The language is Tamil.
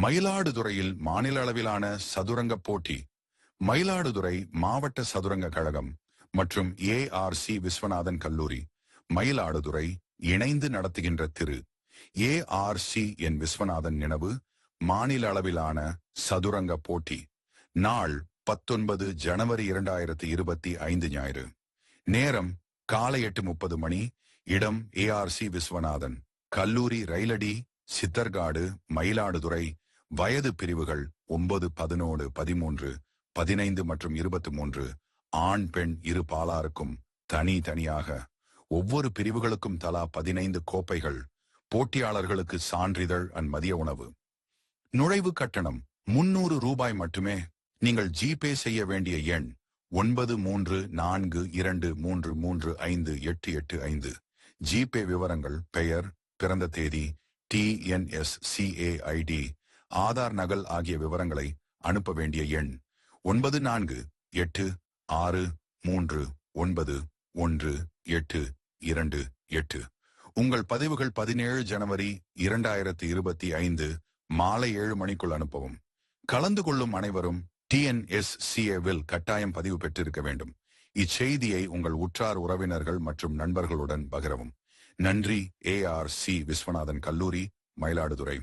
மயிலாடுதுறையில் மாநில அளவிலான சதுரங்க போட்டி. மயிலாடுதுறை மாவட்ட சதுரங்க கழகம் மற்றும் ஏஆர்சி விஸ்வநாதன் கல்லூரி மயிலாடுதுறை இணைந்து நடத்துகின்ற திரு ஏஆர்சி என் விஸ்வநாதன் நினைவு மாநில அளவிலான சதுரங்க போட்டி. நாள் 19 ஜனவரி 2025 ஞாயிறு. நேரம் காலை 8:30 மணி. இடம் ஏஆர்சி விஸ்வநாதன் கல்லூரி, ரயிலடி, சித்தர்காடு, மயிலாடுதுறை. வயது பிரிவுகள் 9, 11, 13, 15 மற்றும் 23. ஆண் பெண் இரு பாலாருக்கும் தனியாக. ஒவ்வொரு பிரிவுகளுக்கும் தலா 15 கோப்பைகள். போட்டியாளர்களுக்கு சான்றிதழ் மதிய உணவு. நுழைவு கட்டணம் 300 ரூபாய் மட்டுமே. நீங்கள் ஜிபே செய்ய வேண்டிய எண் 934233358885. ஜிபே விவரங்கள்: பெயர், பிறந்த தேதி, TNSCAID, ஆதார் நகல் ஆகிய விவரங்களை அனுப்ப வேண்டிய எண் 9486391828. உங்கள் பதிவுகள் 17 ஜனவரி 2025 மாலை 7 மணிக்குள் அனுப்பவும். கலந்து கொள்ளும் அனைவரும் TNSCAவில் கட்டாயம் பதிவு பெற்றிருக்க வேண்டும். இச்செய்தியை உங்கள் உற்றார் உறவினர்கள் மற்றும் நண்பர்களுடன் பகிரவும். நன்றி. ARC விஸ்வநாதன் கல்லூரி, மயிலாடுதுறை.